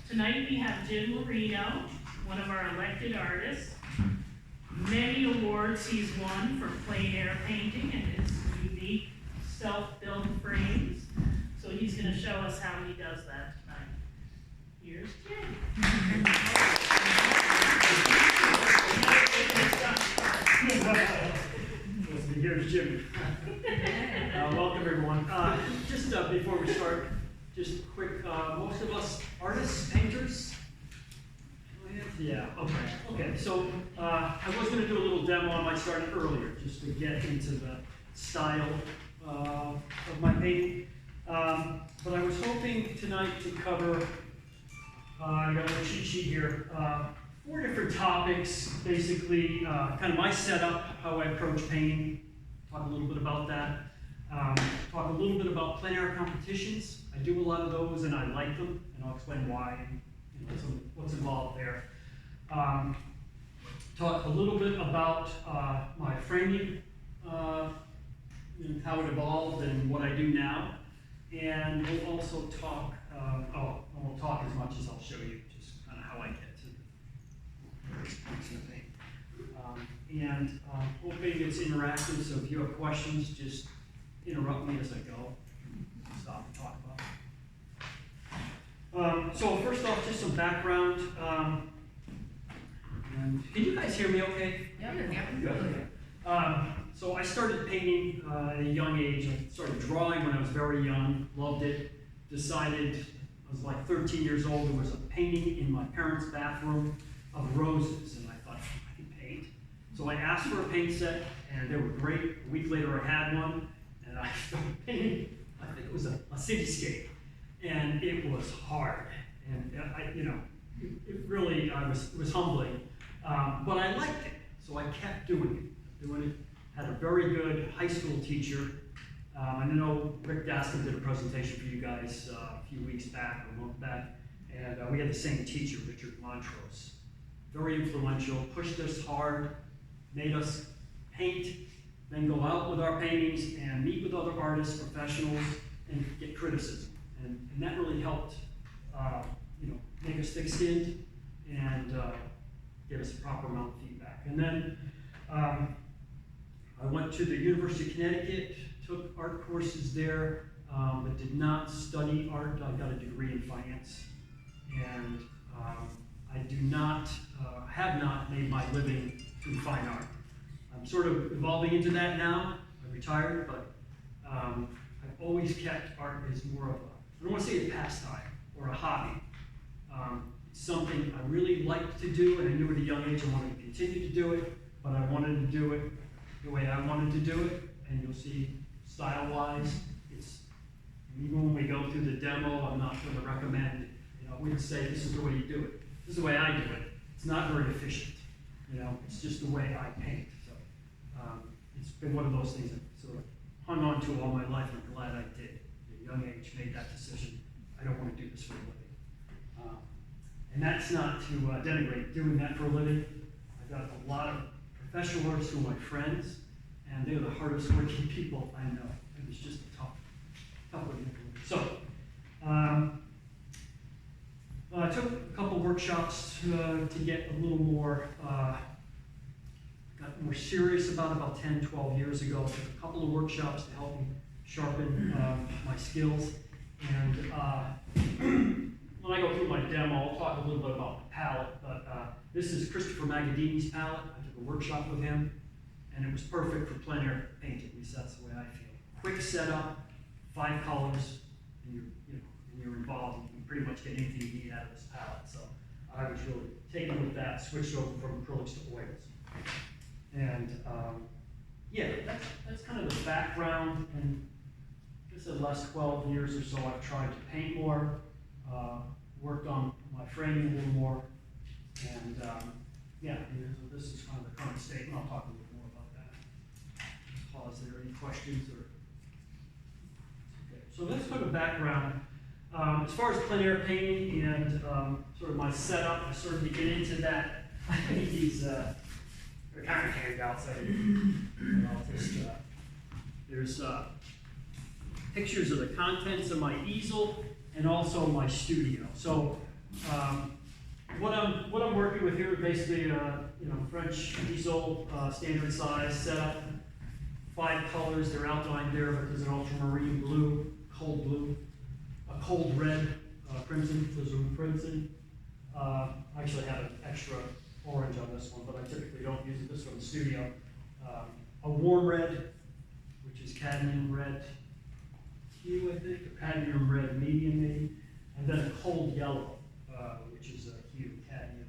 Tonight we have Jim Laurino, one of our elected artists. Many awards he's won for plein air painting and his unique self-built frames. So he's going to show us how he does that tonight. Here's Jim. Here's Jim. Welcome everyone. Just before we start, just quick, most of us artists, painters? Yeah, okay. So I was going to do a little demo. I might start earlier just to get into the style of my painting. But I was hoping tonight to cover, I got a little cheat sheet here, 4 different topics, basically kind of my setup, how I approach painting, talk a little bit about that, talk a little bit about plein air competitions. I do a lot of those and I like them, and I'll explain why and what's involved there. Talk a little bit about my framing, how it evolved and what I do now, and we'll also talk, I won't talk as much as I'll show you, just kind of how I get to the paint. And hoping it's interactive, so if you have questions, just interrupt me as I go. Stop and talk about. So first off, just some background. And can you guys hear me okay? Yeah. Good. So I started painting at a young age. I started drawing when I was very young, loved it, decided, I was like 13 years old, there was a painting in my parents' bathroom of roses, and I thought, I can paint. So I asked for a paint set, and they were great. A week later I had one, and I started painting, I think it was a cityscape, and it was hard. And it really, it was humbling, but I liked it, so I kept doing it. Had a very good high school teacher. I know Rick Daskin did a presentation for you guys a few weeks back, or a month back, and we had the same teacher, Richard Montrose. Very influential, pushed us hard, made us paint, then go out with our paintings and meet with other artists, professionals, and get criticism. And that really helped make us thick-skinned and give us a proper amount of feedback. And then I went to the University of Connecticut, took art courses there, but did not study art. I got a degree in finance. And I do not, have not made my living through fine art. I'm sort of evolving into that now. I'm retired, but I've always kept art as more of I don't want to say a pastime or a hobby. It's something I really liked to do, and I knew at a young age I wanted to continue to do it, but I wanted to do it the way I wanted to do it, and you'll see style-wise, even when we go through the demo, I'm not going to recommend, we would say this is the way you do it. This is the way I do it. It's not very efficient, it's just the way I paint. So it's been one of those things that sort of hung on to all my life, and I'm glad I did. At a young age, made that decision. I don't want to do this for a living. And that's not to denigrate doing that for a living. I've got a lot of professional artists who are my friends, and they're the hardest working people I know. It was just a tough way to do it. So, I took a couple workshops to get a little more, got more serious about 10, 12 years ago. I took a couple of workshops to help me sharpen my skills. And when I go through my demo, I'll talk a little bit about the palette, but this is Christopher Magadini's palette. I took a workshop with him, and it was perfect for plein air painting. At least that's the way I feel. Quick setup, 5 colors, and you're involved. You can pretty much get anything you need out of this palette. So I was really taken with that, switched over from acrylics to oils. And that's kind of the background. And this is the last 12 years or so I've tried to paint more, worked on my framing a little more, and so this is kind of the current state, and I'll talk a little more about that. Pause there, any questions? Okay, so that's sort of background. As far as plein air painting and sort of my setup, I started to get into that. I think these they're kind of handouts. There's pictures of the contents of my easel and also my studio. So What I'm working with here is basically, French diesel, standard size setup. 5 colors, they're outlined there, but there's an ultramarine blue, a cold red, crimson, those are crimson. I actually have an extra orange on this one, but I typically don't use it. This from the studio. A warm red, which is cadmium red hue, I think, or cadmium red medium maybe, and then a cold yellow, which is a hue, cadmium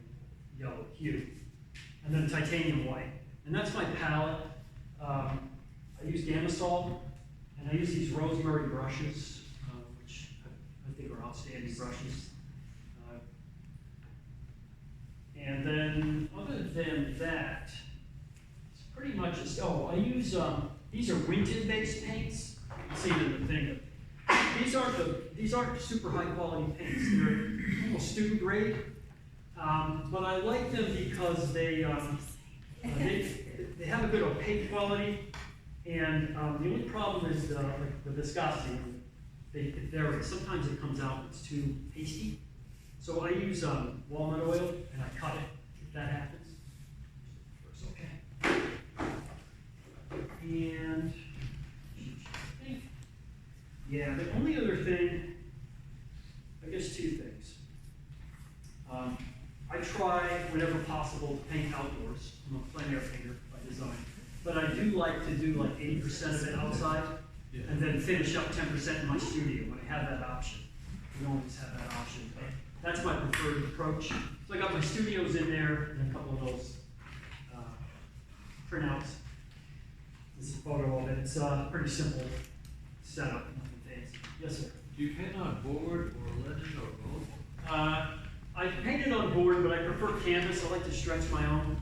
yellow hue, and then titanium white. And that's my palette. I use Gamasol, and I use these rosemary brushes, which I think are outstanding brushes. And then, other than that, it's pretty much just, I use, these are Winton-based paints. You can see it in the thing. These aren't super high quality paints. They're almost student grade, but I like them because they have a good opaque quality, and the only problem is the viscosity. It varies. Sometimes it comes out, it's too pasty. So I use walnut oil, and I cut it, if that happens. Works okay. And, yeah, the only other thing, I guess 2 things. I try, whenever possible, to paint outdoors. I'm a plein air painter by design. But I do like to do like 80% of it outside, and then finish up 10% in my studio when I have that option. You don't always have that option, but that's my preferred approach. So I got my studios in there and a couple of those printouts. This is a photo of it. It's a pretty simple setup, nothing fancy. Yes, sir. Do you paint on board or legend or both? I painted on board, but I prefer canvas. I like to stretch my own.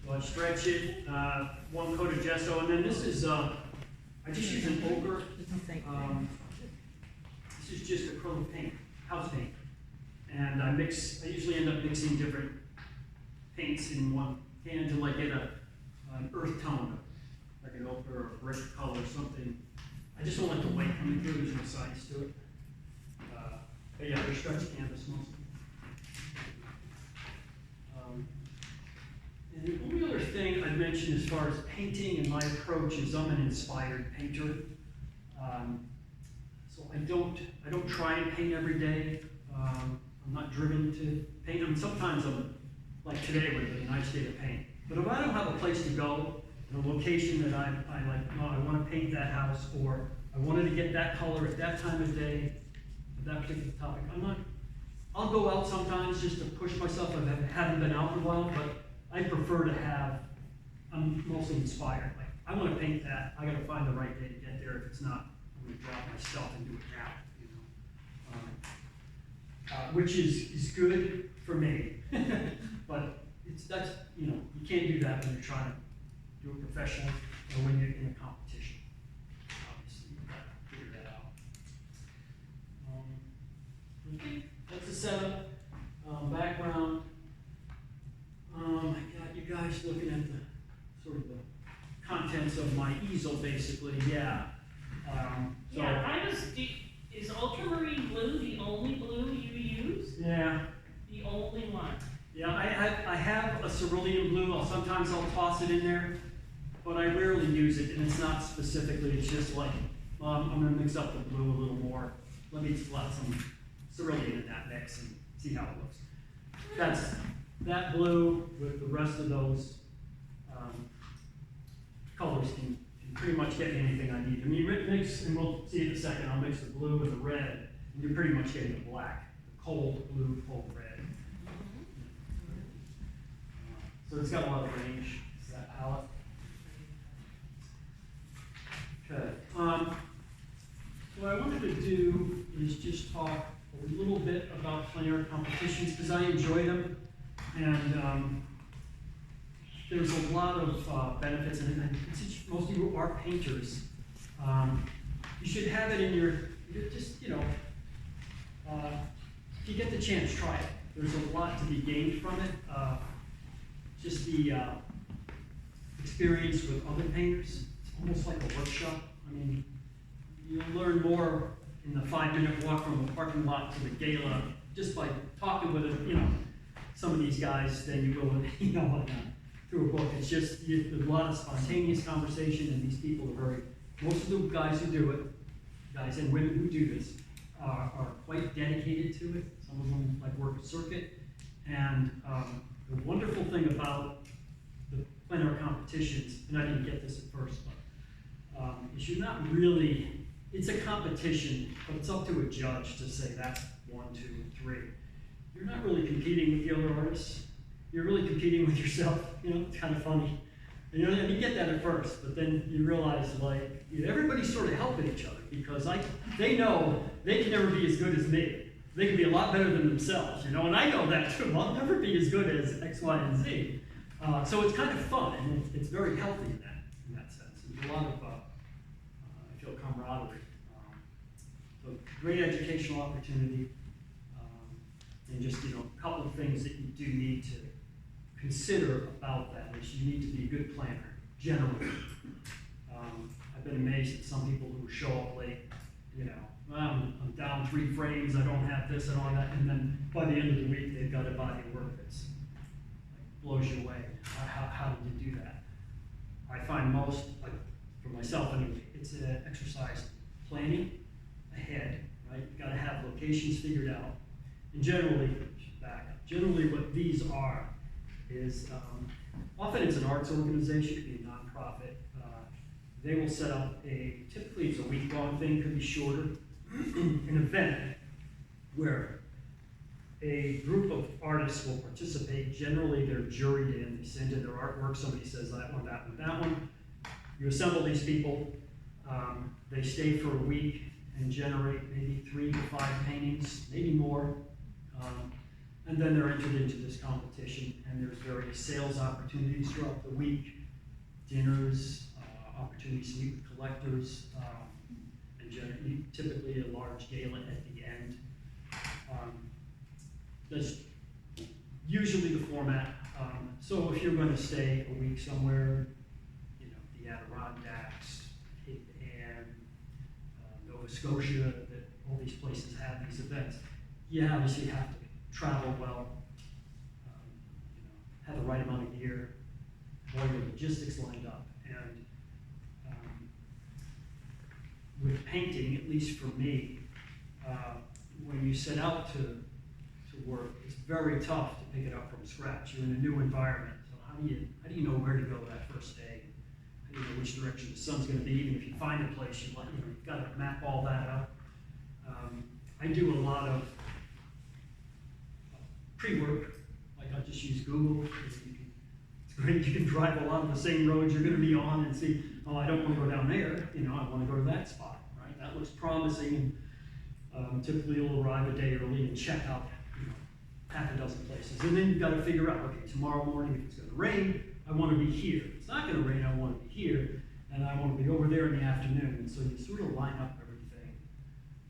So I stretch it, 1 coat of gesso, and then this is, I just use an ochre. This is just acrylic paint, house paint. And I usually end up mixing different paints in one can to like get an earth tone, like an ochre or a brick color or something. I just don't like the white coming through, there's no science to it. But yeah, they're stretched canvas mostly. And the only other thing I'd mention as far as painting and my approach is I'm an inspired painter. So I don't try and paint every day. I'm not driven to paint. I mean, sometimes like today would be a nice day to paint. But if I don't have a place to go, a location that I like, I want to paint that house, or I wanted to get that color at that time of day, at that particular topic, I'll go out sometimes just to push myself. I haven't been out in a while, but I prefer to I'm mostly inspired. Like, I want to paint that, I got to find the right day to get there. If it's not, I'm going to drop my stuff and do it now, which is good for me. But you can't do that when you're trying to do it professionally or when you're in a competition. Obviously, you've got to figure that out. Okay, that's the setup. Background. I got you guys looking at the sort of the contents of my easel, basically. Yeah. Is ultramarine blue the only blue you use? Yeah. The only one? Yeah, I have a cerulean blue. Sometimes I'll toss it in there, but I rarely use it, and it's not specifically. It's just like, I'm going to mix up the blue a little more. Let me slot some cerulean in that mix and see how it looks. That's that blue with the rest of those colors can pretty much get me anything I need. I mean, mix, and we'll see in a second, I'll mix the blue with the red, and you're pretty much getting the black, the cold blue, cold red. So it's got a lot of range, that palette. Okay. What I wanted to do is just talk a little bit about plein air competitions, because I enjoy them, and there's a lot of benefits, and since most of you are painters, you should have it in your, if you get the chance, try it. There's a lot to be gained from it. Just the experience with other painters. It's almost like a workshop. I mean, you'll learn more in the 5-minute walk from the parking lot to the gala just by talking with them, you know, some of these guys, then you go, you know, like, through a book. It's just, there's a lot of spontaneous conversation, and these people are very, most of the guys who do it, guys and women who do this, are quite dedicated to it. Some of them like work a circuit. And the wonderful thing about the Plein Air competitions, and I didn't get this at first, but is you're not really, it's a competition, but it's up to a judge to say that's 1, 2, 3. You're not really competing with the other artists. You're really competing with yourself. You know, it's kind of funny. You know, and you get that at first, but then you realize, like, you know, everybody's sort of helping each other, because they know they can never be as good as me. They can be a lot better than themselves, you know, and I know that too. I'll never be as good as X, Y, and Z. So it's kind of fun, and it's very healthy in that sense. There's a lot of, I feel, camaraderie. So great educational opportunity, and just, you know, a couple of things that you do need to consider about that is you need to be a good planner, generally. I've been amazed at some people who show up late, you know, well, I'm down 3 frames, I don't have this and all that, and then by the end of the week, they've got a body of work that's, like, blows you away. How did you do that? I find most, like, for myself anyway, it's an exercise planning ahead, right? You gotta have locations figured out. And generally what these are is, often it's an arts organization, it could be a nonprofit. They will set up typically it's a week-long thing, could be shorter, an event where a group of artists will participate. Generally, they're juried in, they send in their artwork, somebody says that one, that one, that one. You assemble these people, they stay for a week and generate maybe 3 to 5 paintings, maybe more. And then they're entered into this competition, and there's various sales opportunities throughout the week, dinners, opportunities to meet with collectors, and typically a large gala at the end. That's usually the format. So if you're going to stay a week somewhere, you know, the Adirondacks, Cape Ann, Nova Scotia, that all these places have these events, you obviously have to travel well, you know, have the right amount of gear, all your logistics lined up. And with painting, at least for me, when you set out to work, it's very tough to pick it up from scratch. You're in a new environment, so how do you know where to go that first day? How do you know which direction the sun's going to be? Even if you find a place, you've got to map all that out. I do a lot of pre-work, like I just use Google. It's great, you can drive a lot of the same roads you're going to be on and see, oh, I don't want to go down there, you know, I want to go to that spot, right? That looks promising, and typically you'll arrive a day early and check out, you know, half a dozen places. And then you've got to figure out, okay, tomorrow morning, if it's going to rain, I want to be here. If it's not going to rain, I want to be here, and I want to be over there in the afternoon. And so you sort of line up everything,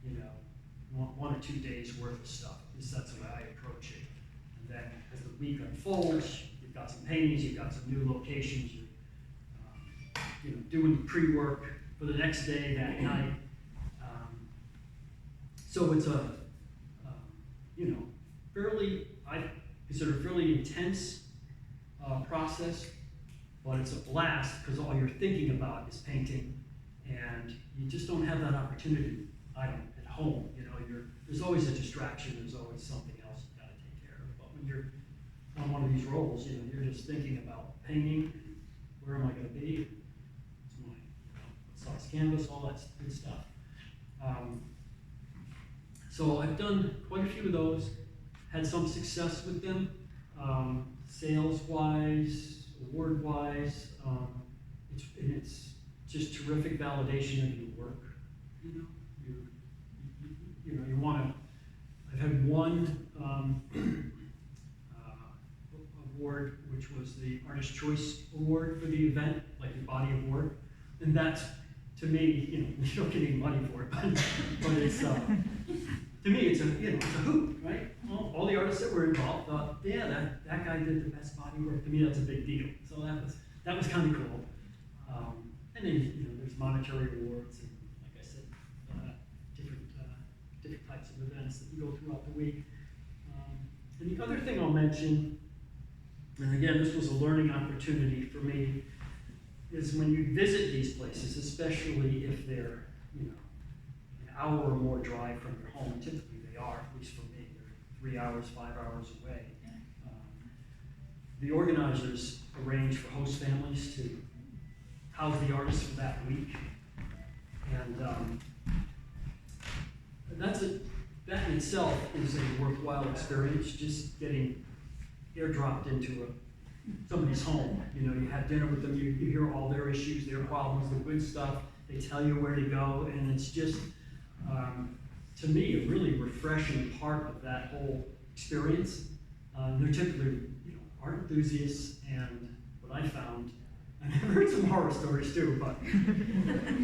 you know, 1 or 2 days worth of stuff. At least that's the way I approach it. And then as the week unfolds, you've got some paintings, you've got some new locations, you're you know, doing the pre-work for the next day, that night. So it's a, you know, I consider fairly intense process, but it's a blast because all you're thinking about is painting, and you just don't have that opportunity at home. You know, there's always a distraction, there's always something else you got to take care of. But when you're on one of these roles, you know, you're just thinking about painting, where am I going to be? What's my, you know, what size canvas, all that good stuff. So I've done quite a few of those, had some success with them, sales-wise, award-wise. It's just terrific validation of your work. You know, you want to. I've had one award, which was the Artist Choice Award for the event, like your body of work, and that's, to me, you know, you don't get any money for it, but it's to me it's a hoot, right? Well, all the artists that were involved thought, yeah, that guy did the best body work. To me, that's a big deal. So that was kind of cool. And then, you know, there's monetary awards and, like I said, different types of events that you go throughout the week. The other thing I'll mention, and again, this was a learning opportunity for me, is when you visit these places, especially if they're, you know, an hour or more drive from your home, typically they are, at least for me, they're 3 hours, 5 hours away. The organizers arrange for host families to house the artists for that week. And that in itself is a worthwhile experience, just getting airdropped into somebody's home. You know, you have dinner with them, you hear all their issues, their problems, the good stuff, they tell you where to go, and it's just, to me, a really refreshing part of that whole experience. They're typically, you know, art enthusiasts, and what I found, and I've heard some horror stories too, but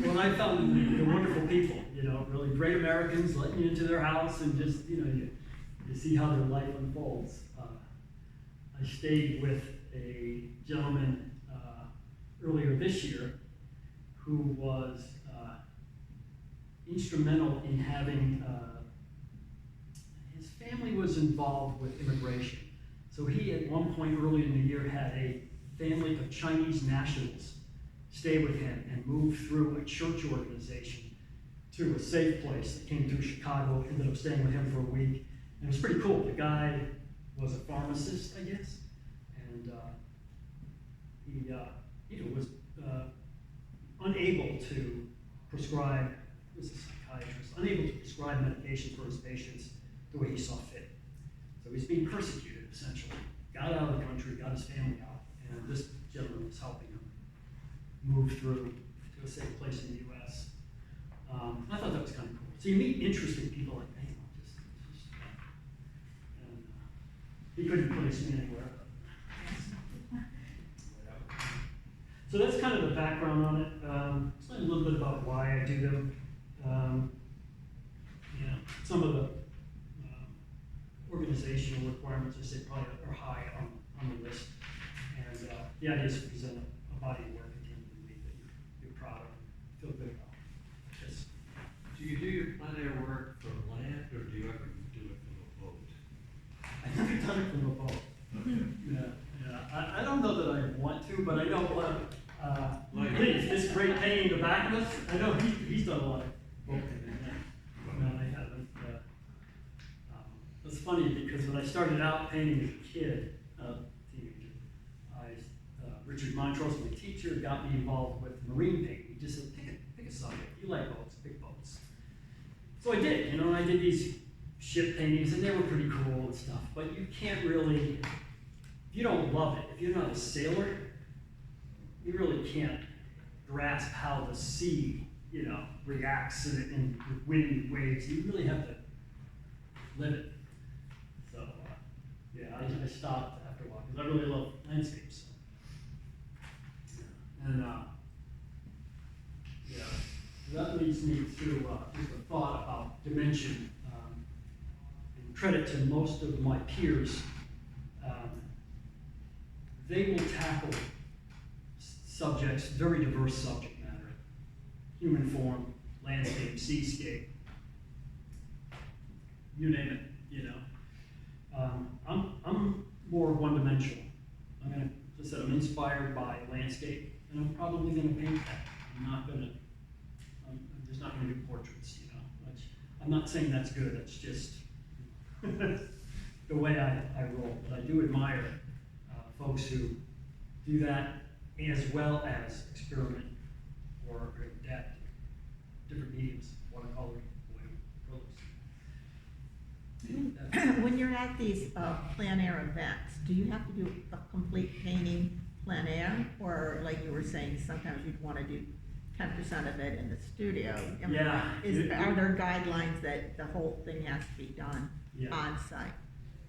what I found, they're wonderful people, you know, really great Americans, letting you into their house and just, you know, you see how their life unfolds. I stayed with a gentleman earlier this year who was instrumental in having, his family was involved with immigration. So he, at one point early in the year, had a family of Chinese nationals stay with him and move through a church organization to a safe place that came through Chicago, ended up staying with him for a week. And it was pretty cool. The guy was a pharmacist, I guess, and he you know, was unable to prescribe, he was a psychiatrist, unable to prescribe medication for his patients the way he saw fit. So he's being persecuted, essentially. Got out of the country, got his family out, and this gentleman was helping him move through to a safe place in the U.S. I thought that was kind of cool. So you meet interesting people like that, you know, and he couldn't place me anywhere. So that's kind of the background on it. Explain a little bit about why I do them. Yeah, some of the organizational requirements, I say, probably are high on the list. And the idea is to present a body of work at the end of the week that you're proud of and feel good about. Yes. Do you do your plein air work from land, or do you ever do it from a boat? I've never done it from a boat. Okay. Yeah. I don't know that I want to, but I know Lee, this great painting in the back of us, I know he's done a lot of boat painting. No, I haven't. It's funny because when I started out painting as a kid, teenager, Richard Montrose, my teacher, got me involved with marine painting. He just said, pick a subject. You like boats, pick boats. So I did, you know, and I did these ship paintings, and they were pretty cool and stuff, but you can't really, if you don't love it, if you're not a sailor, you really can't grasp how the sea, you know, reacts in wind and waves. You really have to live it. So, yeah, I stopped after a while because I really love landscapes. And yeah, that leads me to just a thought about dimension. And credit to most of my peers, they will tackle subjects, very diverse subject matter, human form, landscape, seascape, you name it, you know. I'm more one-dimensional. As I said, I'm inspired by landscape, and I'm probably gonna paint that. I'm just not gonna do portraits, you know. I'm not saying that's good, that's just the way I roll. But I do admire folks who do that as well as experiment or adapt different mediums, watercolor, oil, acrylics. When you're at these plein air events, do you have to do a complete painting plein air? Or like you were saying, sometimes you'd want to do 10% of it in the studio. I mean, Yeah. Are there guidelines that the whole thing has to be done on site?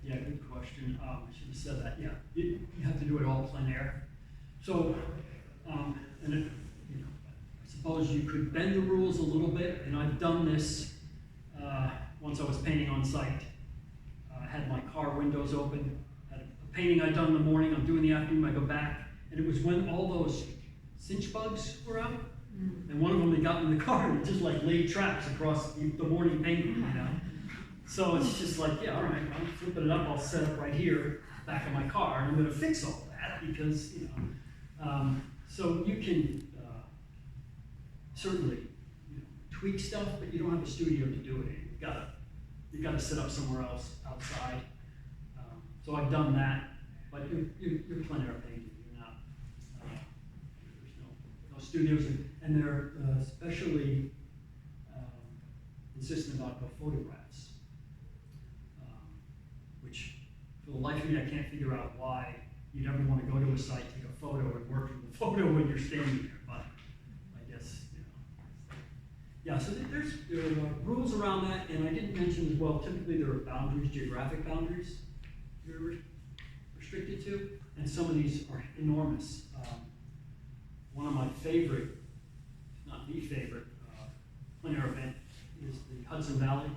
Yeah, good question. I should have said that. Yeah, you have to do it all plein air. So, and it, you know, I suppose you could bend the rules a little bit, and I've done this once I was painting on site. I had my car windows open, had a painting I'd done in the morning, I'm doing the afternoon, I go back, and it was when all those cinch bugs were out, and one of them had gotten in the car and it just like laid tracks across the morning painting, you know. So it's just like, yeah, all right, well, I'm flipping it up, I'll set up right here, back of my car, and I'm gonna fix all that, because, so you can, certainly, tweak stuff, but you don't have a studio to do it in. You've gotta set up somewhere else outside. So I've done that, but you're plein air painting, you're not, there's no studios, and they're especially insistent about no photographs. Which, for the life of me, I can't figure out why you'd ever want to go to a site, take a photo, and work from the photo when you're standing there, but I guess, yeah, so there are rules around that, and I didn't mention as well, typically there are boundaries, geographic boundaries you're restricted to, and some of these are enormous. One of my favorite, if not the favorite, plein air event is the Hudson Valley.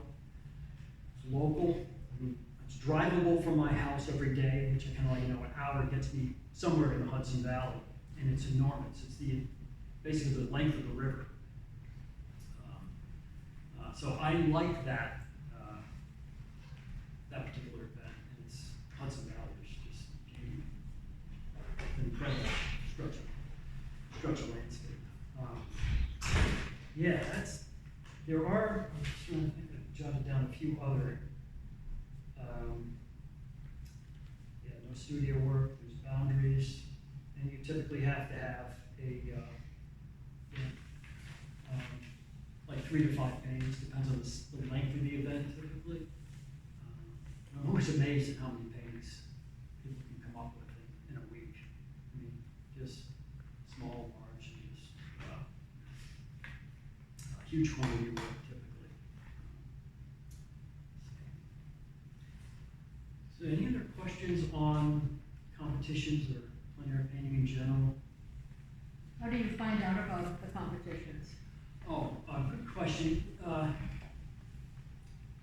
It's local. I mean, it's drivable from my house every day, which I kind of like, an hour gets me somewhere in the Hudson Valley, and it's enormous. It's basically the length of the river. So I like that particular event, and it's Hudson Valley. It's just beauty, incredible structural landscape. Yeah, there are, I'm just trying to think, I've jotted down a few other, no studio work, there's boundaries, and you typically have to have like 3 to 5 paintings, depends on the length of the event typically. I'm always amazed at how many paintings people can come up with in a week. I mean, just small, large, and just huge quantity of work typically. So any other questions on competitions or plein air painting in general? How do you find out about the competitions? Oh, good question.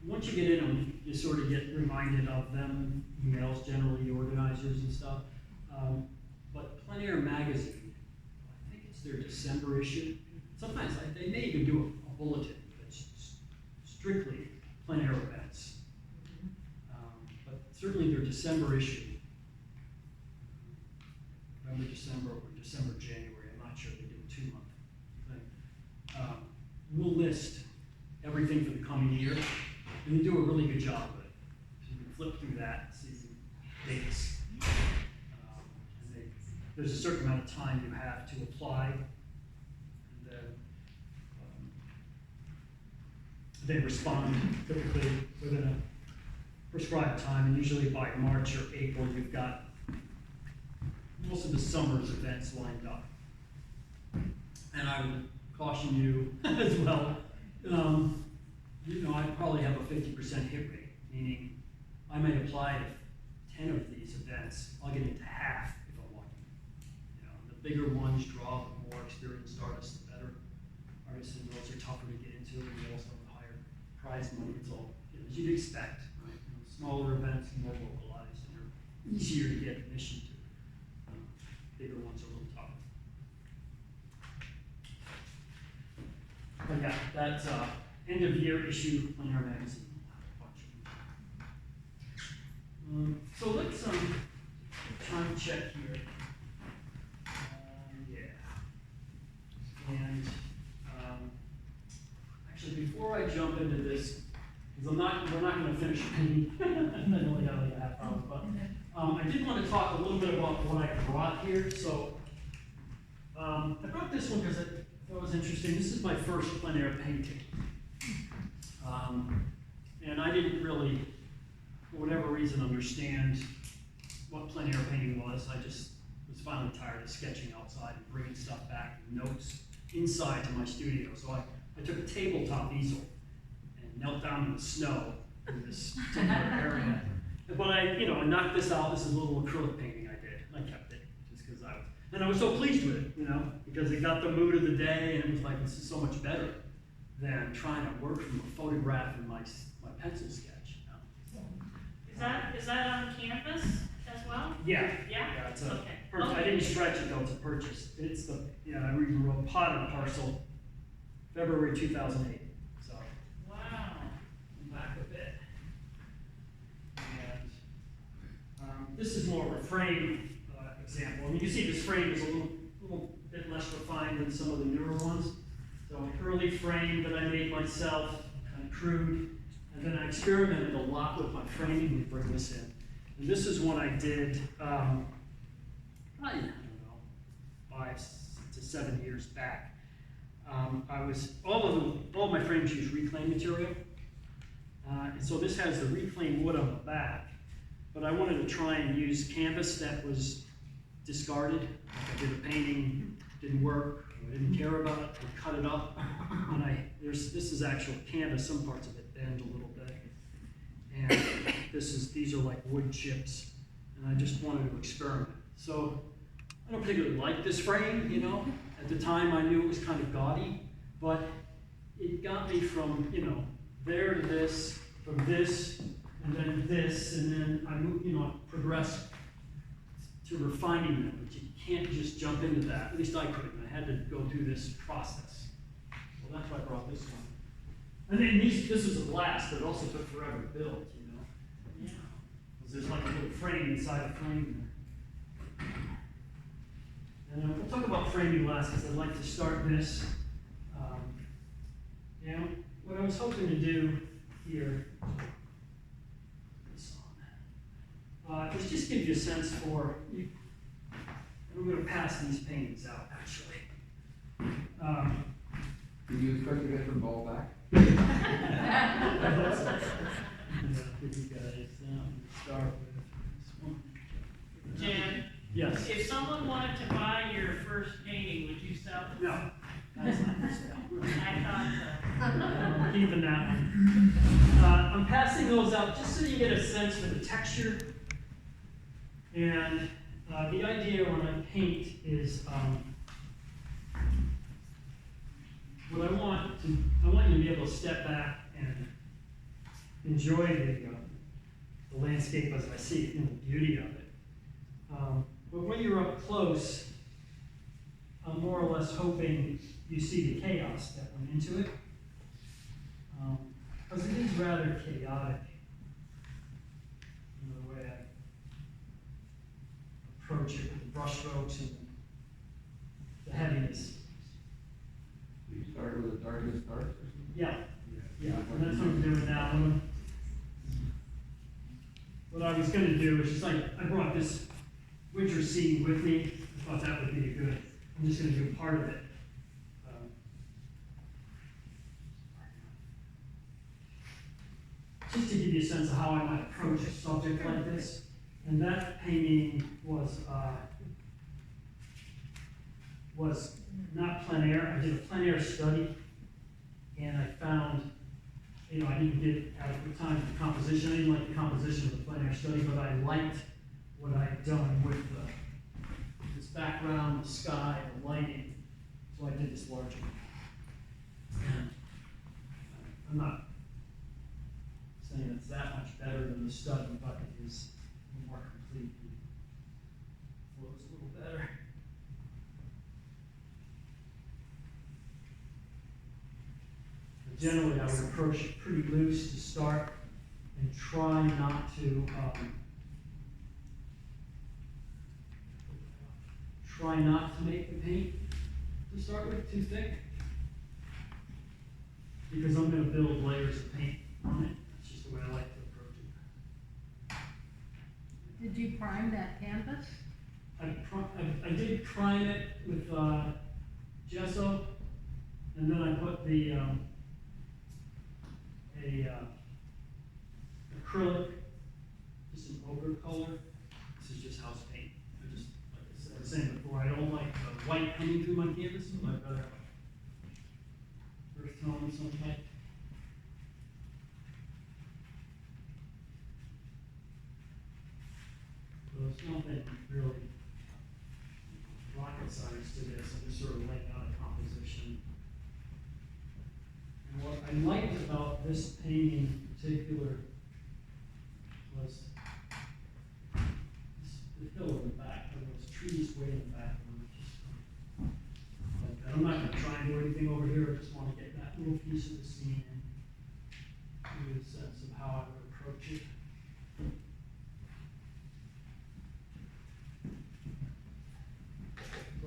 Once you get in them, you sort of get reminded of them, emails, generally, the organizers and stuff. But Plein Air Magazine, I think it's their December issue. Sometimes they may even do a bulletin that's strictly plein air events. But certainly their December issue, November, December, or December, January, I'm not sure, they do a 2-month thing. We'll list everything for the coming year, and they do a really good job of it. So you can flip through that, see the dates. And there's a certain amount of time you have to apply, and then they respond typically within a prescribed time, and usually by March or April, you've got most of the summer's events lined up. And I would caution you as well, I probably have a 50% hit rate, meaning I might apply to 10 of these events, I'll get into half if I'm lucky. The bigger ones draw the more experienced artists, the better. Artists and those are tougher to get into, and they also have the higher prize money. It's all as you'd expect, right? Smaller events, more localized, and they're easier to get admission to. Bigger ones are a little tougher. But yeah, that's end of year issue Plein Air Magazine. So let's time check here. And actually, before I jump into this, because we're not going to finish painting, and then only got like a half hour. But I did want to talk a little bit about what I brought here. So I brought this one because I thought it was interesting. This is my first plein air painting. And I didn't really, for whatever reason, understand what plein air painting was. I just was finally tired of sketching outside and bringing stuff back and notes inside to my studio. So I took a tabletop easel and knelt down in the snow in this temporary area. But I knocked this out. This is a little acrylic painting I did. I kept it just because I was so pleased with it, because it got the mood of the day, and it was like, this is so much better than trying to work from a photograph in my pencil sketch. Is that on canvas as well? Yeah. Yeah? It's a Okay. purchase. I didn't stretch it though, it's a purchase. It's I even wrote pot and parcel, February 2008. So Wow. I'm back a bit. This is more of a frame example. And you can see this frame is a little bit less refined than some of the newer ones. So an early frame that I made myself, kind of crude, and then I experimented a lot with my framing to bring this in. And this is one I did, I don't know, 5 to 7 years back. All my frames use reclaimed material. And so this has the reclaimed wood on the back, but I wanted to try and use canvas that was discarded. Like I did a painting, didn't work, I didn't care about it, I cut it up, and this is actual canvas, some parts of it bend a little bit. And these are like wood chips, and I just wanted to experiment. So I don't particularly like this frame, you know. At the time I knew it was kind of gaudy, but it got me from, you know, there to this, from this, and then I moved, you know, progressed to refining them, but you can't just jump into that. At least I couldn't. I had to go through this process. So that's why I brought this one. And then this was a blast, but it also took forever to build, you know. Yeah. Because there's like a little frame inside a frame there. And we'll talk about framing last, because I'd like to start this. You know, what I was hoping to do here, this on, is just give you a sense for, I'm going to pass these paintings out, actually. Did you expect to get them all back? Yeah, give you guys start with this one. Jan, Yes. if someone wanted to buy your first painting, would you sell it? No. That's not for sale. I thought so. I'm keeping that one. I'm passing those out just so you get a sense for the texture. And the idea when I paint is what I want you to be able to step back and enjoy the landscape as I see it, you know, the beauty of it. But when you're up close, I'm more or less hoping you see the chaos that went into it. Because it is rather chaotic in the way I approach it with the brush strokes and the heaviness. You started with the darkest dark or something? Yeah, yeah, and that's what I'm doing now. What I was going to do is just like, I brought this winter scene with me. I thought that would be good. I'm just going to do part of it. Just to give you a sense of how I might approach a subject like this. And that painting was not plein air. I did a plein air study, and I found, you know, I didn't get adequate time for the composition. I didn't like the composition of the plein air study, but I liked what I had done with this background, the sky, the lighting. So I did this larger. And I'm not saying it's that much better than the study, but it is more complete. It flows a little better. But generally, I would approach it pretty loose to start and try not to make the paint to start with too thick, because I'm going to build layers of paint on it. It's just the way I like to approach it. Did you prime that canvas? I did prime it with gesso, and then I put the acrylic, just an ochre color. This is just house paint. I just, like I was saying before, I don't like the white coming through my canvas, so I'd rather have earth tone of some type. So it's nothing really rocket science to this. I'm just sort of laying out a composition. And what I liked about this painting in particular was the hill in the back. There was trees way in the back. And I'm not going to try and do anything over here. I just want to get that little piece of the scene and give you a sense of how I would approach it.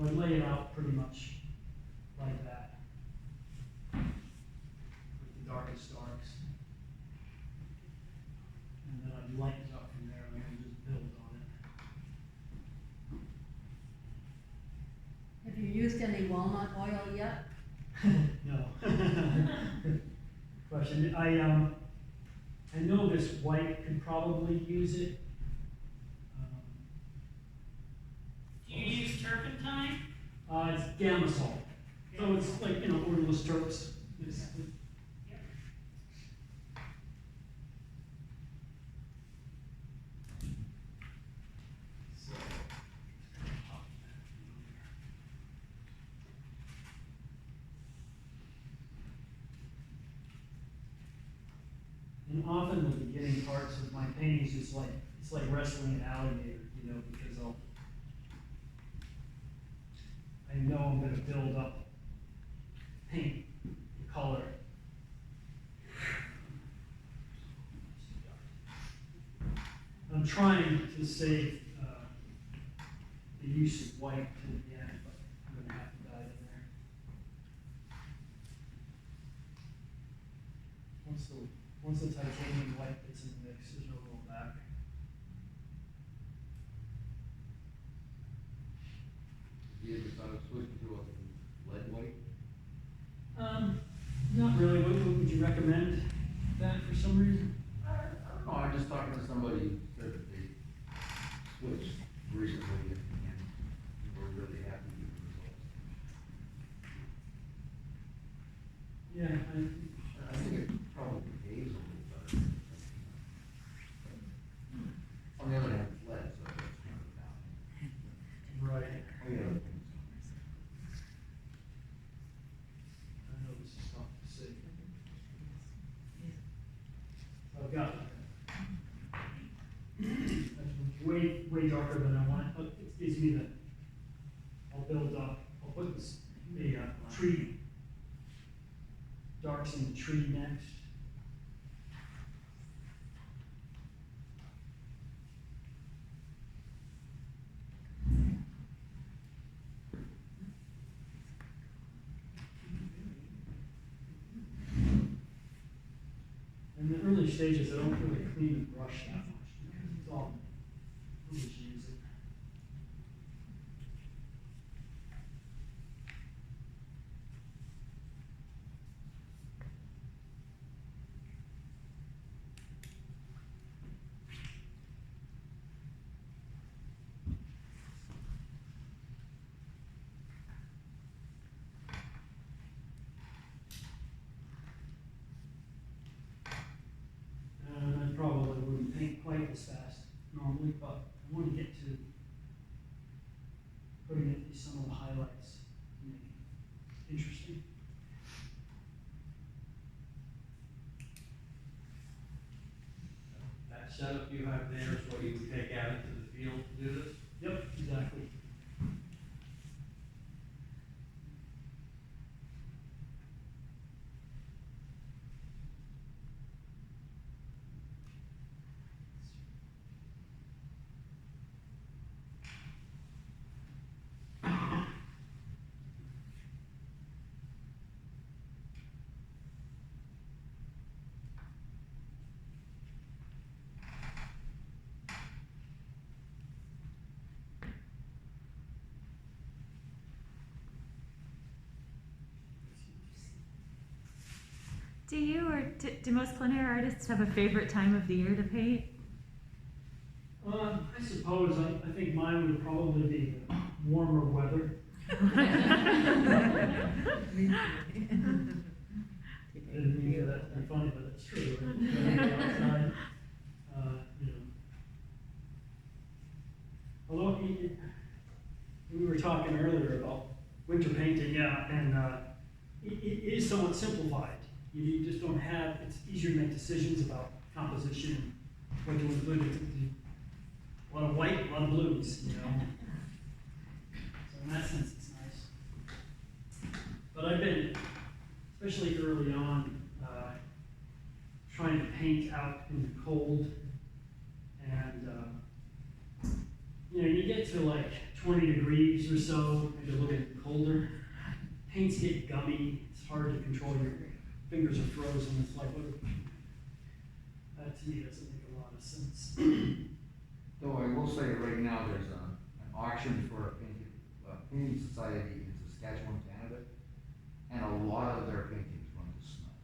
So I lay it out pretty much like that, with the darkest darks. And then I'd lighten it up from there, and then just build on Have you used any walnut oil yet? it. No. Question, I know this white could probably use it. Do you use turpentine? It's Gamasol, so it's like, odorless Turks. So, and often the beginning parts of my paintings is like, it's like wrestling an alligator, because I know I'm gonna build up paint, the color. I'm trying to save the use of white to the end, but I'm gonna have to dive in there. Once the titanium white gets in the mix, there's no going back. You ever thought of switching to a lead white? Not really. What would you recommend that for some reason? I don't know, I'm just talking to somebody who said that they switched recently and were really happy with the results. Yeah, I think it probably behaves a little better. On the other hand, it's lead, so it's kind of down. right. Oh, yeah. I know this is tough to see. I've got that's way darker than I want, but it gives me the, I'll put this, the tree, darks in the tree next. In the early stages, I don't really clean the brush that much, because it's all, I'll just use it. And I probably wouldn't paint quite as fast normally, but I want to get to putting in some of the highlights to make it interesting. That setup you have there is what you would take out into the field to do this? Yep, exactly. Do you or do most plein air artists have a favorite time of the year to paint? I suppose, I think mine would probably be the warmer weather. Didn't mean for that to be funny, but it's true. Right? Outside, Although we were talking earlier about winter painting, yeah, and it is somewhat simplified. You just don't have, it's easier to make decisions about composition and what to include. A lot of white, a lot of blues, So in that sense, it's nice. But I've been, especially early on, trying to paint out in the cold, and you get to like 20 degrees or so, maybe a little colder. Paints get gummy, it's hard to control, your fingers are frozen, it's like, what, that to me doesn't make a lot of sense. Though I will say right now, there's an auction for a painting society in Saskatchewan, Canada, and a lot of their paintings run to snow.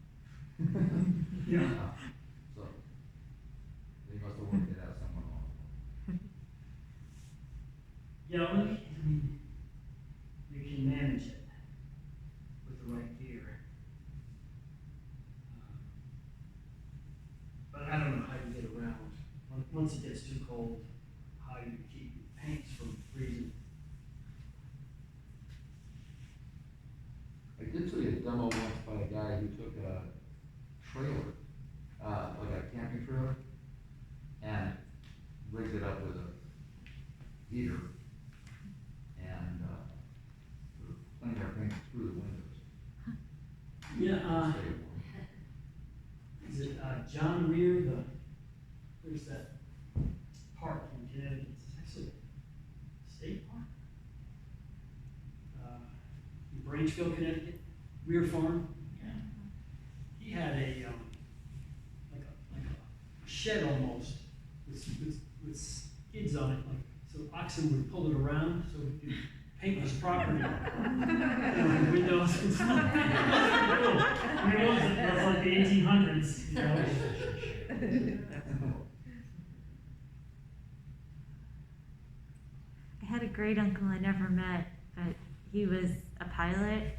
Yeah. So, they must have worked it out somewhere along the way. Yeah, well, I mean, you can manage it with the right gear. But I don't know how you get around, once it gets too cold, how you keep paints from freezing. I did see a demo once by a guy who took a trailer, like a camping trailer, and rigged it up with a heater, and, plein air paint through the windows. Yeah, Stay warm. is it, John Rear, there's that park in Connecticut, it's actually a state park. In Branchville, Connecticut, Rear Farm. He had a, like a shed almost, with skids on it, like, so oxen would pull it around, so he could paint his property. And windows and stuff. I mean, it was like the 1800s, you know? I had a great uncle I never met, but he was a pilot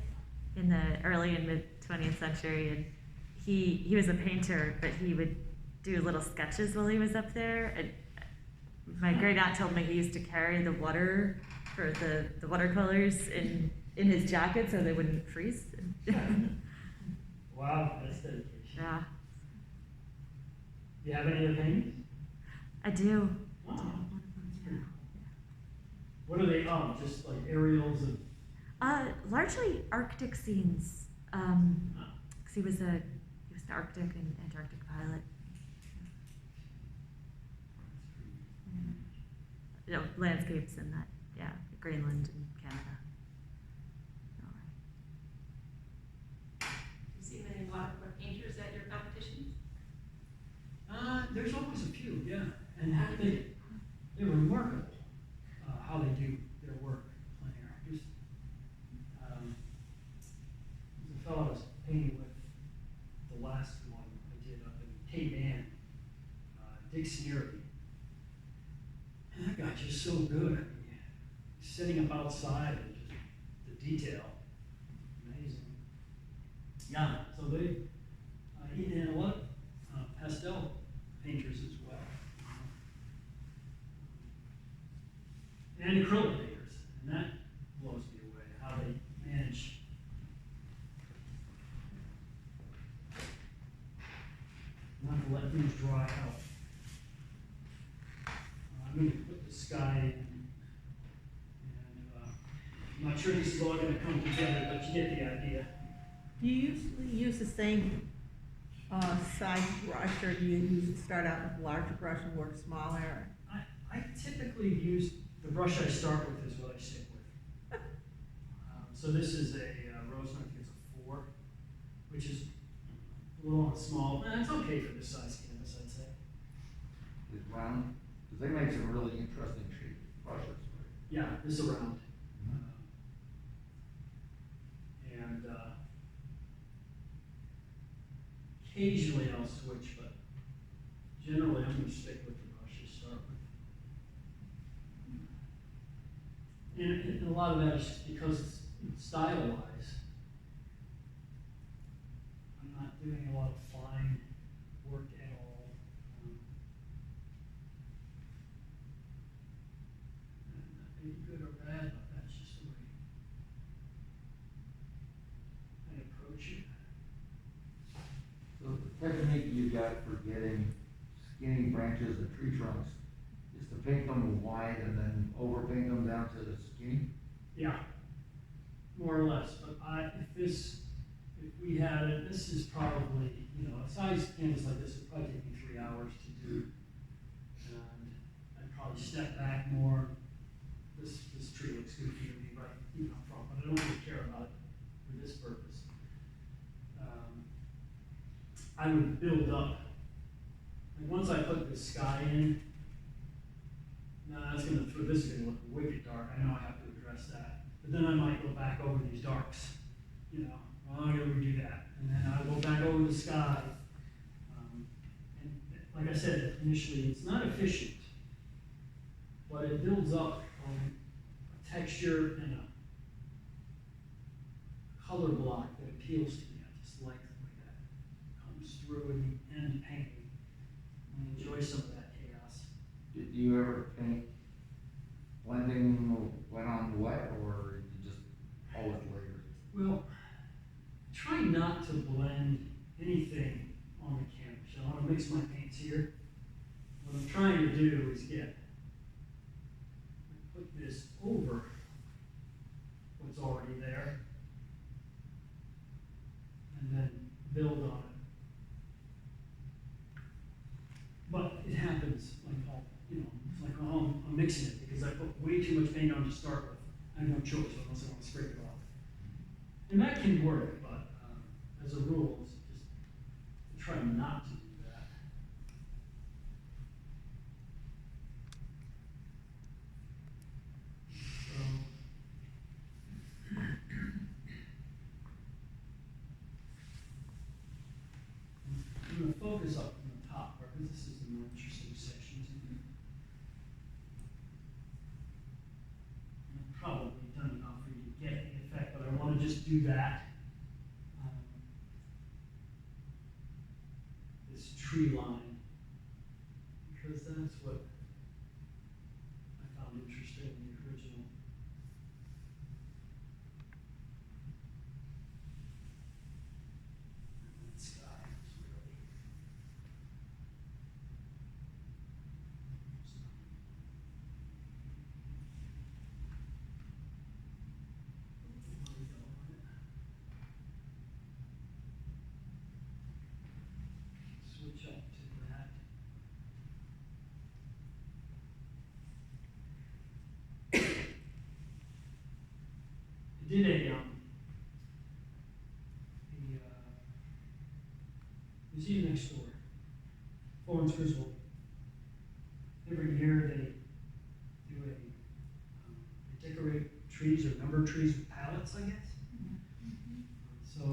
in the early and mid 20th century, and he was a painter, but he would do little sketches while he was up there. And my great aunt told me he used to carry the water for the watercolors in his jacket so they wouldn't freeze. Wow, that's dedication. Yeah, Do you have any other paintings? I do. Wow. One of them, yeah. What are they, just like aerials of? Largely Arctic scenes. 'Cause he was an Arctic and Antarctic pilot. You know, landscapes in that, yeah, Greenland and Canada. All right. You see many watercolor painters at your competitions? There's always a few, yeah, and they're remarkable, how they do their work, plein air. There's a fellow I was painting with, the last one I did up in Cape Ann, Dick Sneary. And that guy's just so good. I mean, setting up outside and just the detail, amazing. Yeah, so they, and a lot of pastel painters as well. And acrylic painters, and that blows me away, how they manage. Not to let things dry out. I'm going to put the sky in, and I'm not sure this is all going to come together, but you get the idea. Do you usually use the same size brush, or do you start out with a larger brush and work smaller? I typically use, the brush I start with is what I stick with. So this is a Roseman, I think it's a 4, which is a little on the small, and it's okay for this size canvas, I'd say. It's round, because they make some really interesting shaped brushes, right? Yeah, this around. And occasionally I'll switch, but generally I'm going to stick with the brush to start with. And a lot of that is just because it's style-wise. I'm not doing a lot of fine work at all. Maybe good or bad, but that's just the way I approach it. So the technique you got for getting skinny branches and tree trunks is to paint them wide and then overpaint them down to the skinny? Yeah, more or less, but if we had it, this is probably, a size canvas like this would probably take me 3 hours to do. And I'd probably step back more. This tree looks goofy to me, right, even up front, but I don't really care about it for this purpose. I would build up, like, once I put the sky in, now that's gonna throw, this is gonna look wicked dark, I know I have to address that. But then I might go back over these darks, you know, well, I'm gonna redo that, and then I'll go back over the sky. And like I said, initially, it's not efficient, but it builds up a texture and a color block that appeals to me. I just like the way that comes through in the end painting. I enjoy some of that chaos. Did you ever paint blending wet on wet, or you just always layers? Well, try not to blend anything on the canvas. I want to mix my paints here. What I'm trying to do is put this over what's already there, and then build on it. But it happens like all, you know, it's like, oh, I'm mixing it because I put way too much paint on to start with. I have no choice unless I want to scrape it off. And that can work, but as a rule, it's just try not to do that. So, I'm going to focus up on the top part because this is the more interesting section to me. I've probably done enough for you to get the effect, but I want to just do that. This tree line, because that's what I found interesting in the original. And that sky is really switch up to that. I did a museum next door, Florence Griswold. Every year they do they decorate trees or number trees with palettes, I guess. So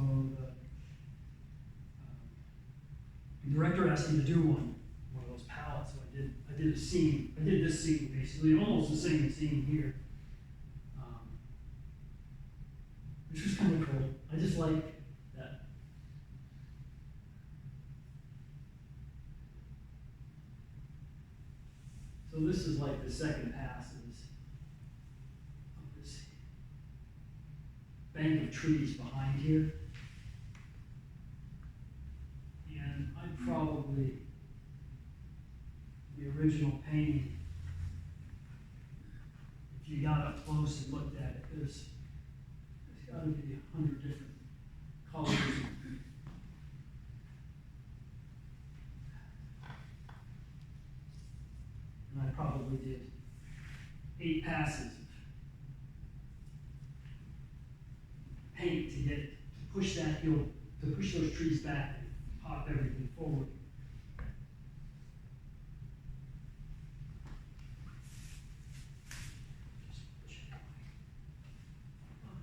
the director asked me to do one of those palettes, so I did a scene. I did this scene basically, almost the same scene here. Which was kind of cool. I just like that. So this is like the second pass of this bank of trees behind here. And I probably, the original painting, if you got up close and looked at it, there's got to be 100 different colors. And I probably did 8 passes of paint to push that hill, to push those trees back and pop everything forward.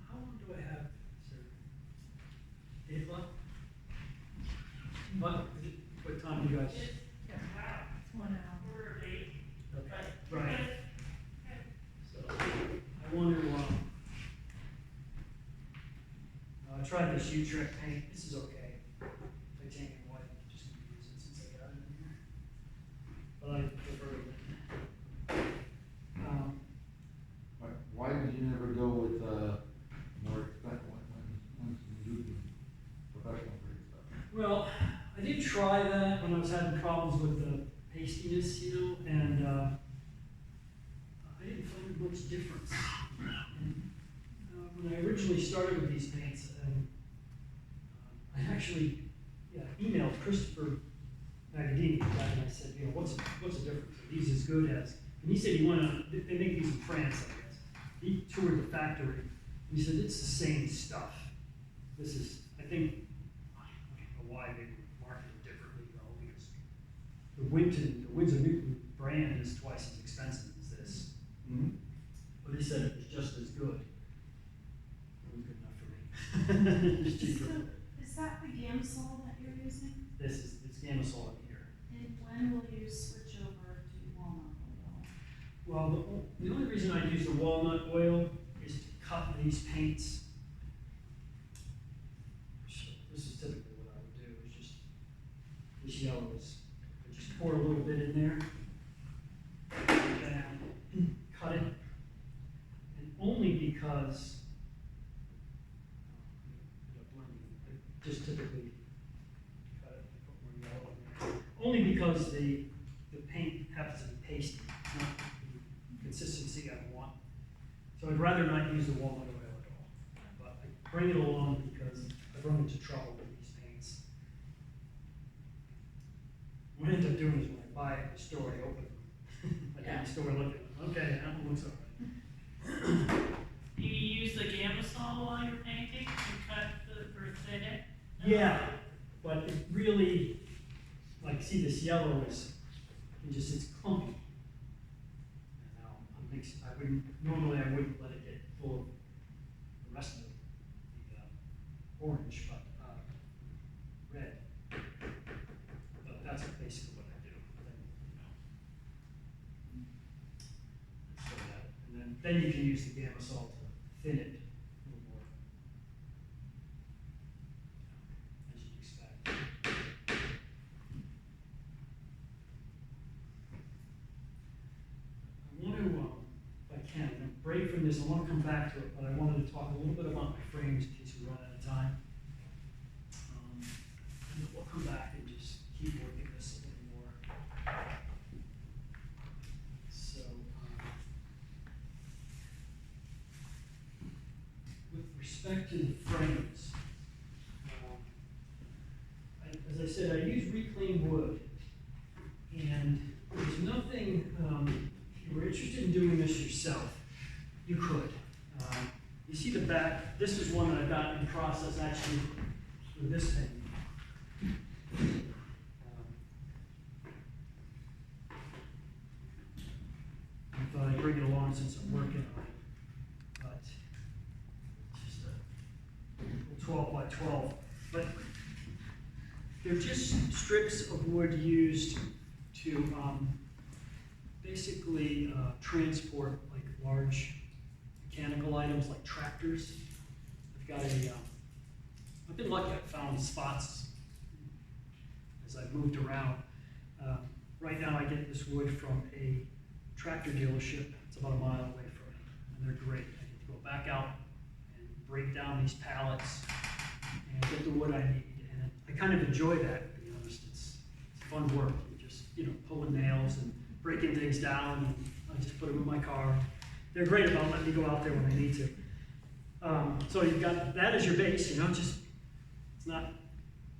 How long do I have, sir? 8 o'clock? What time do you guys? Wow, 1 hour. We're late. Okay, right. So, I want to, I tried this U-Trek paint. This is okay. Titanium white, just gonna use it since I got it in here. But I prefer it. Why did you never go with more expensive ones when you do professional grade stuff? Well, I did try that when I was having problems with the pastiness, you know, and I didn't find much difference. And, when I originally started with these paints, I actually emailed Christopher Magadini, and I said, you know, what's the difference? Are these as good as? And he said, they make these in France, I guess. he toured the factory. He said, it's the same stuff. This is, I think, I don't know why they market it differently though, because the Windsor Newton brand is twice as expensive as this. But he said it was just as good. It was good enough for me. It's cheaper. Is that the Gamsol that you're using? It's Gamasol in here. And when will you switch over to walnut oil? Well, the only reason I use the walnut oil is to cut these paints. So this is typically what I would do, is just, this yellow is, I just pour a little bit in there. And cut it. And only because, I just typically cut it, put more yellow in there. Only because the paint happens to be pasty, not the consistency I want. So I'd rather not use the walnut oil at all. But I bring it along because I've run into trouble with these paints. What I end up doing is when I buy it at the store, I open them. Like in the store, I look at them, okay, that one looks all right. Do you use the Gamasol while you're painting to cut or thin it? Yeah, but it really, like, see this yellow is, it's clumpy. And now normally I wouldn't let it get full of the rest of the orange, but red. But that's basically what I do. So that, and then you can use the Gamasol to thin it a little more, as you'd expect. I want to, if I can, I'm gonna break from this. I want to come back to it, but I wanted to talk a little bit about my frames in case we run out of time. And we'll come back and just keep working this a little more. So, with respect to the frames, as I said, I use reclaimed wood, and there's nothing, if you were interested in doing this yourself, you could. You see the back, this is one that I got in process actually with this thing. I thought I'd bring it along since I'm working on it, but it's just a 12 by 12. But they're just strips of wood used to basically transport like large mechanical items like tractors. I've been lucky, I've found spots as I've moved around. Right now I get this wood from a tractor dealership. It's about a mile away from me, and they're great. I get to go back out and break down these pallets and get the wood I need. And I kind of enjoy that, to be honest. It's fun work. You just, pulling nails and breaking things down, and I just put them in my car. They're great about letting me go out there when I need to. So you've got that as your base, it's not,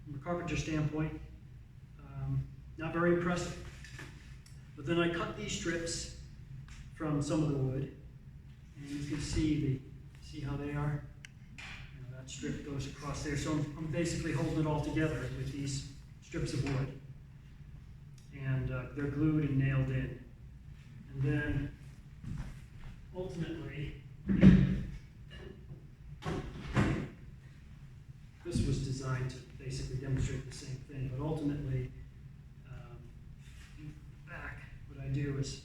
from a carpenter standpoint, not very impressive. But then I cut these strips from some of the wood, and you can see how they are. That strip goes across there. So I'm basically holding it all together with these strips of wood. And they're glued and nailed in. And then, ultimately, this was designed to basically demonstrate the same thing, but ultimately, back, what I do is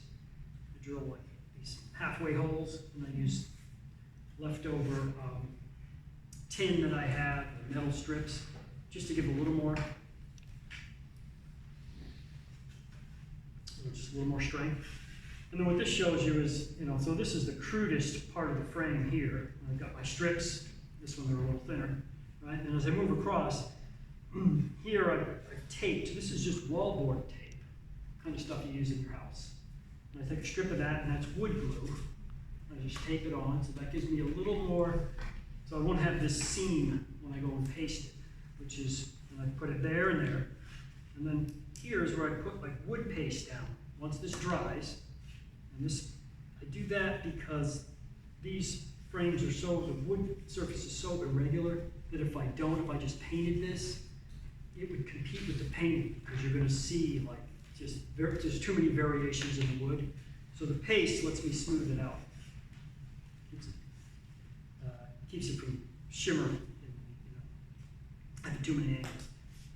I drill like these halfway holes, and I use leftover tin that I have, metal strips, just to give a little more, just a little more strength. And then what this shows you is, so this is the crudest part of the frame here. I've got my strips, this one they're a little thinner, right? And as I move across, here I've taped, this is just wallboard tape, kind of stuff you use in your house. And I take a strip of that, and that's wood glue. I just tape it on, so that gives me a little more, so I won't have this seam when I go and paste it, which is, and I put it there and there. And then here's where I put like wood paste down. Once this dries, and this, I do that because these frames are so, the wood surface is so irregular that if I just painted this, it would compete with the painting, because you're gonna see like, there's too many variations in the wood. So the paste lets me smooth it out. Keeps it from shimmering, having too many angles.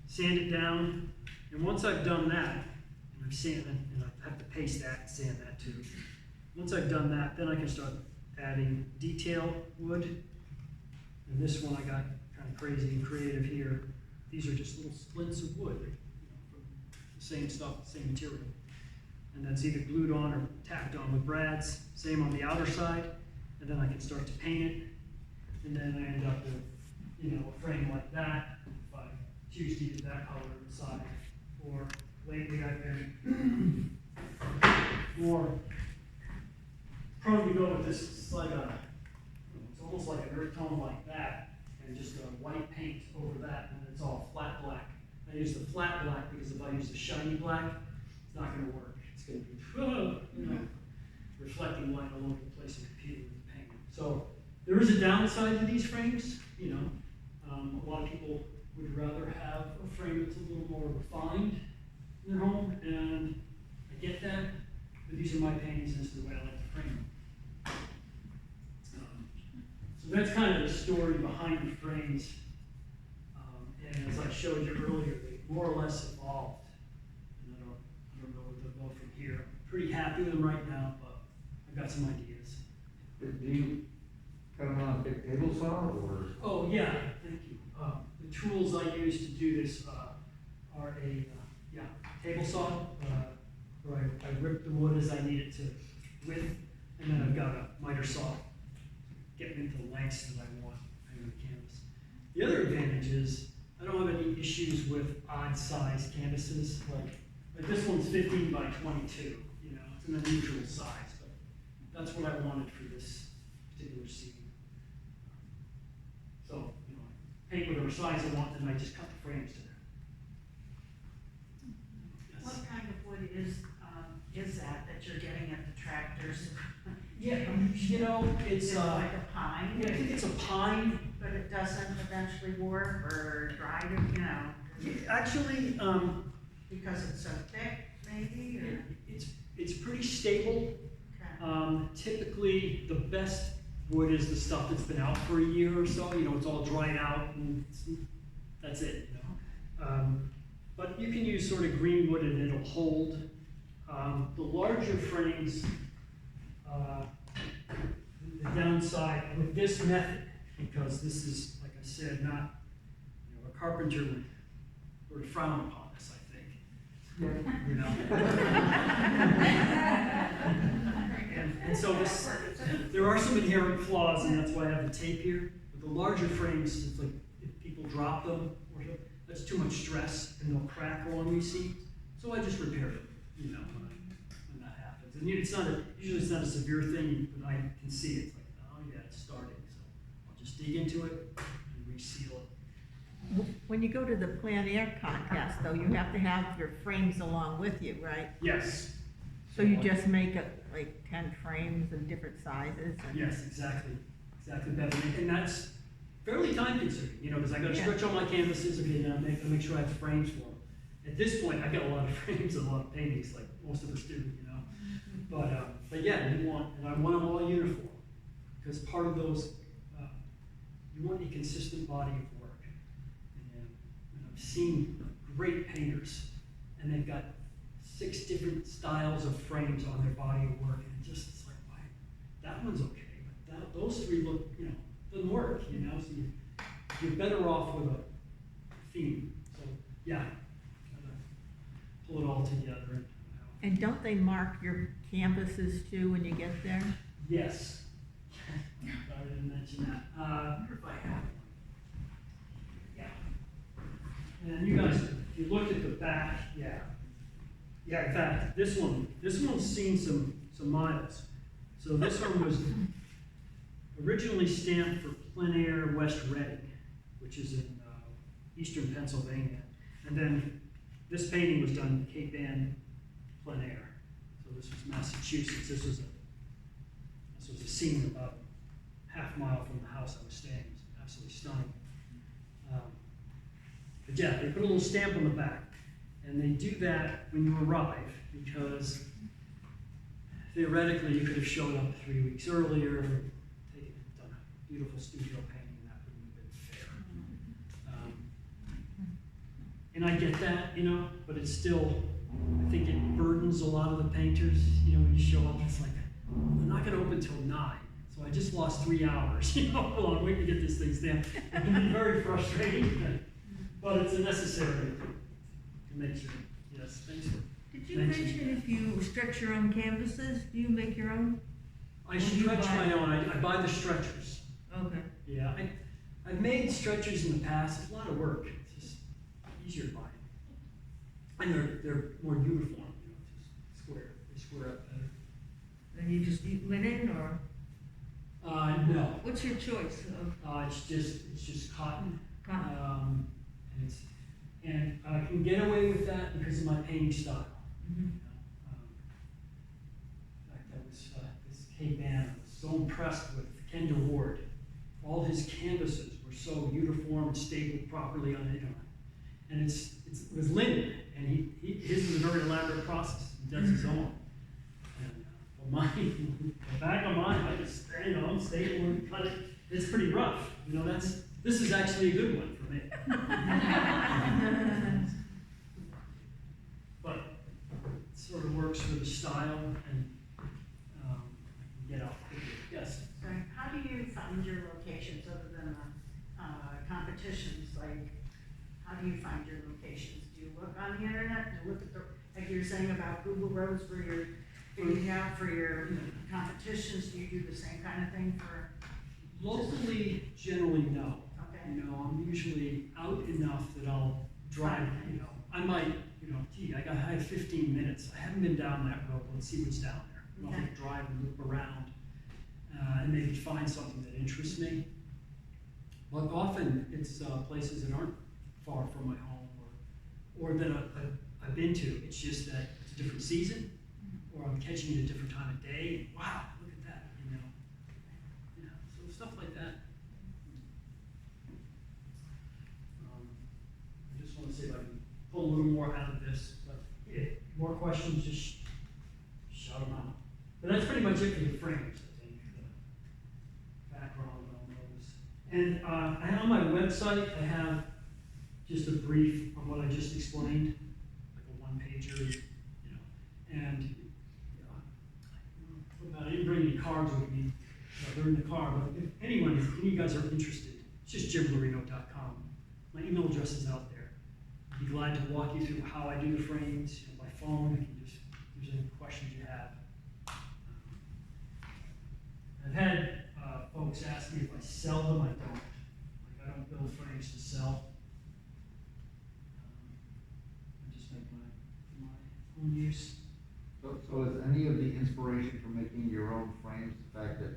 Sand it down, and once I've done that, and I've sanded, and I have to paste that and sand that too. Once I've done that, then I can start adding detail wood. And this one I got kind of crazy and creative here. These are just little splints of wood, from the same stuff, the same material. And that's either glued on or tacked on with brads. Same on the outer side, and then I can start to paint it. And then I end up with, a frame like that, if I choose to use that color inside. Or lately I've been more prone to go with this. It's like it's almost like an earth tone like that, and just a white paint over that, and it's all flat black. I use the flat black because if I use the shiny black, it's not going to work. It's going to be, reflecting light all over the place and competing with the paint. So there is a downside to these frames. A lot of people would rather have a frame that's a little more refined in their home, and I get that, but these are my paintings, and this is the way I like to frame them. So that's kind of the story behind the frames, and as I showed you earlier, they more or less evolved, and I don't know where they'll go from here. I'm pretty happy with them right now, but I've got some ideas. Do you cut them on a big table saw, or? Oh, yeah, thank you. The tools I use to do this are a table saw, where I rip the wood as I need it to width, and then I've got a miter saw, getting into the lengths that I want on the canvas. The other advantage is I don't have any issues with odd sized canvases, like this one's 15 by 22, it's an unusual size, but that's what I wanted for this particular scene. So, I paint whatever size I want, and I just cut the frames to that. Yes. What kind of wood is that you're getting at the tractors? Yeah, it's Is it like a pine? I think it's a pine. But it doesn't eventually warp or dry to, Actually, because it's so thick, maybe, or? it's pretty stable. Okay. Typically, the best wood is the stuff that's been out for a year or so. It's all dried out, and that's it. But you can use sort of green wood, and it'll hold. The larger frames, the downside with this method, because this is, like I said, not, a carpenter would sort of frown upon this, I think. And so there are some inherent flaws, and that's why I have the tape here. With the larger frames, it's like if people drop them, or that's too much stress, and they'll crack along these seams. So I just repair them, when that happens. And usually it's not a severe thing, but I can see it. It's like, oh yeah, it's starting. So I'll just dig into it and reseal it. When you go to the Plein Air contest, though, you have to have your frames along with you, right? Yes. So you just make like 10 frames in different sizes? Yes, exactly, Bevan. And that's fairly time consuming, because I gotta stretch all my canvases and make sure I have frames for them. At this point, I've got a lot of frames and a lot of paintings, like most of us do, But yeah, I want them all uniform, because part of those, you want a consistent body of work. And I've seen great painters, and they've got 6 different styles of frames on their body of work, and it's like, why, that one's okay, but those 3 look, doesn't work, so you're better off with a theme. So yeah, pull it all together. And don't they mark your canvases too when you get there? Yes. I didn't mention that. If I have one. Yeah. And you guys, if you look at the back, yeah, in fact, this one's seen some miles. So this one was originally stamped for Plein Air West Reading, which is in eastern Pennsylvania. And then this painting was done in Cape Ann, Plein Air. So this was Massachusetts. This was a scene about half mile from the house I was staying. It was absolutely stunning. But yeah, they put a little stamp on the back, and they do that when you arrive because theoretically you could have showed up 3 weeks earlier, done a beautiful studio painting, and that wouldn't have been fair. And I get that, you know, but it's still, I think it burdens a lot of the painters. You know, when you show up, it's like, they're not going to open till 9. So I just lost 3 hours, you know, while I'm waiting to get this thing stamped. It can be very frustrating, but it's a necessary to make sure. Yes, thanks for. Did you mention if you stretch your own canvases, do you make your own? I stretch my own. I buy the stretchers. Okay. Yeah, I've made stretchers in the past. It's a lot of work. It's just easier to buy. And they're more uniform, you know, just square. They square up better. And you just eat linen or? No. What's your choice of It's just cotton. cotton? And I can get away with that because of my painting style. Mhm. You know? In fact, I was this Cape Ann. I was so impressed with Kendall Ward. All his canvases were so uniform and stapled properly on it, you know. And it was linen, and his is a very elaborate process. He does his own. And mine, the back of mine, I just staple and cut it. It's pretty rough. You know, this is actually a good one for me. But it sort of works for the style and get out quickly. Yes. So how do you find your locations other than competitions? Like, how do you find your locations? Do you look on the internet? Do you look at like you were saying about Google Roads for your figuring out for your competitions? Do you do the same kind of thing for? Locally, generally no. Okay. You know, I'm usually out enough that I'll drive, you know, I might, you know, I have 15 minutes. I haven't been down that road. Let's see what's down there. I'll Okay. drive and loop around and maybe find something that interests me. But often it's places that aren't far from my home or that I've been to. It's just that it's a different season or I'm catching it a different time of day. Wow, look at that, you know. Yeah, so stuff like that. I just want to see if I can pull a little more out of this, but yeah, more questions, just shout them out. But that's pretty much it for the frames, I think, the background on those. And on my website, I have just a brief on what I just explained, like a one-pager, you know, and I didn't bring any cards with me. They're in the car, but if any of you guys are interested, it's just jimlaurino.com. My email address is out there. I'd be glad to walk you through how I do the frames, you know, by phone. I can just, if there's any questions you have. I've had folks ask me if I sell them. I don't. Like, I don't build frames to sell. I just make my own use. So is any of the inspiration for making your own frames the fact that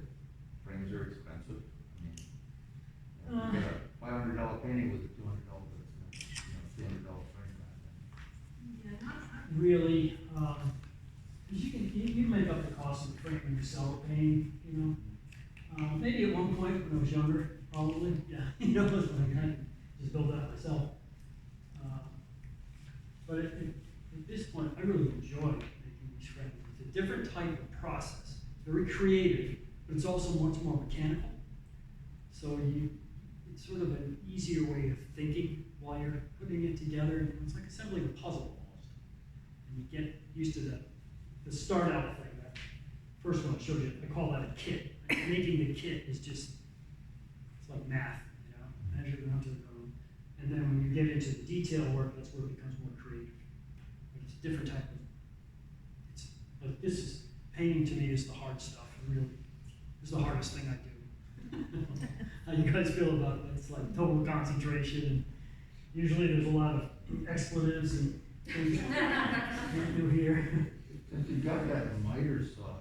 frames are expensive? I mean, you get a $500 painting with a $200, $300 frame. Yeah, not Really, because you can make up the cost of the frame when you sell a painting, you know. Maybe at one point when I was younger, probably, yeah, you know, that's when I kind of just built that myself. But at this point, I really enjoy making these frames. It's a different type of process. It's very creative, but it's also much more mechanical. So it's sort of an easier way of thinking while you're putting it together. It's like assembling a puzzle almost. And you get used to the start out thing. That first one I showed you, I call that a kit. Like making the kit is just, it's like math, you know, measure it onto the bone. And then when you get into the detail work, that's where it becomes more creative. Like it's a different type of, but this is, painting to me is the hard stuff. Really, it's the hardest thing I do. How you guys feel about it? It's like total concentration. And usually there's a lot of expletives and things you can't do here. Since you've got that miter saw,